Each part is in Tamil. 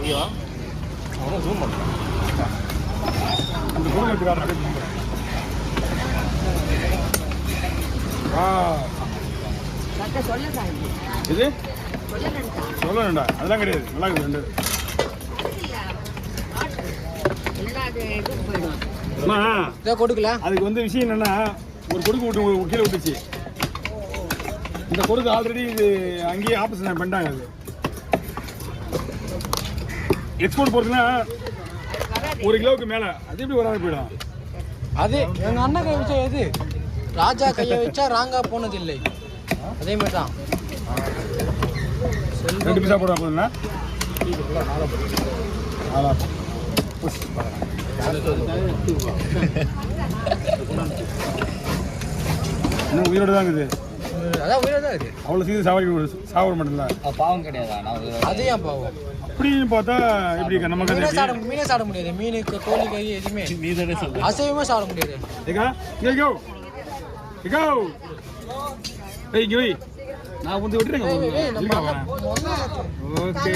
ஐயோ அவனும் ஜூம் பண்ணுறான் அந்த பொருள் எடுத்துக்காரு. இது சொல்லணும்டா அதெல்லாம் கிடையாது. நல்லா இருக்குது ரெண்டு கொடுக்கல. அதுக்கு வந்து விஷயம் என்னன்னா ஒரு கொடுக்கு விட்டு கீழே விட்டுச்சு. இந்த கொடுக்கு ஆல்ரெடி இது அங்கேயே ஆப்ரேஷன் பண்ணிட்டாங்க. அது எக்ஸ்போர்ட் போகிறதுன்னா 1 கிலோவுக்கு மேலே அது எப்படி வராது போயிடும். அது எங்கள் அண்ணன் கை வச்சா எது ராஜா கையை வச்சா ராங்கா போனதில்லை. அதே மாதிரி தான் 2 பைசா போடுவா போதுண்ணா. இன்னும் உயிரோடு தான் இருக்குது. அதான் உயிரோடு தான் இருக்குது. அவ்வளோ சீக்கிரம் சாவர மாட்டேங்களா? பாவம் கிடையாது. அது ஏன் பாவம் அப்படின்னு பார்த்தா எப்படி நமக்கு மீனே சாப்பிட முடியாது. மீனுக்கு கோழி கறி எதுவுமே அசைவமே சாப்பிட முடியாது. நான் வந்து விட்டுறேங்க. ஓகே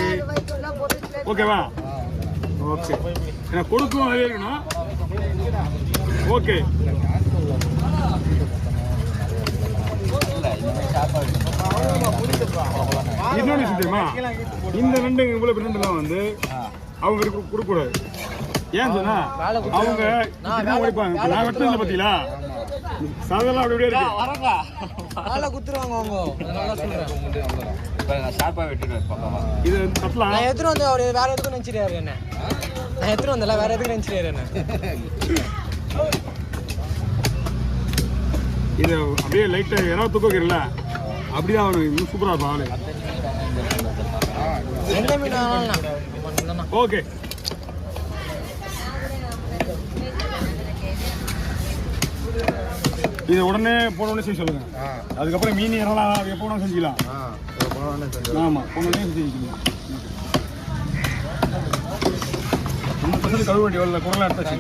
ஓகேவா? ஓகே எனக்கு கொடுக்கும் அதே இருக்கணும். ஓகே இன்னொன்று தெரியுமா, இந்த ரெண்டு இவ்வளோ ரெண்டுலாம் வந்து அவங்க கொடுக்கக்கூடாது. ஏன் சொன்னா அவங்க உழைப்பாங்க. நான் வெட்டதில்லை பார்த்தீங்களா, சதெல்லாம் அப்படி அப்படியே இருக்கு. குத்துருவாங்க அவங்க. இது தட்டலாம். நான் எடுத்துட்டு வந்து அவர் வேற எதுக்கும் நினைச்சிருக்காரு என்ன. நான் எடுத்துட்டு வந்தல வேற எதுக்கும் நினைச்சிருக்காரு என்ன. இது அப்படியே லைட்டாக யாராவது தூக்க வைக்கிறல அப்படிதான் அவனு இன்னும் சூப்பராக இருக்கும் ஆளு. எந்த மீன் ஓகே இது உடனே போனோடனே செய்ய சொல்லுங்க. அதுக்கப்புறம் மீன் இறலாம் எப்போ வேணாலும் செஞ்சுக்கலாம். ஆமாம் போனோடனே செஞ்சுக்கலாம். நம்ம பசங்க கழுவ வேண்டிய குரலாக எடுத்தாச்சு.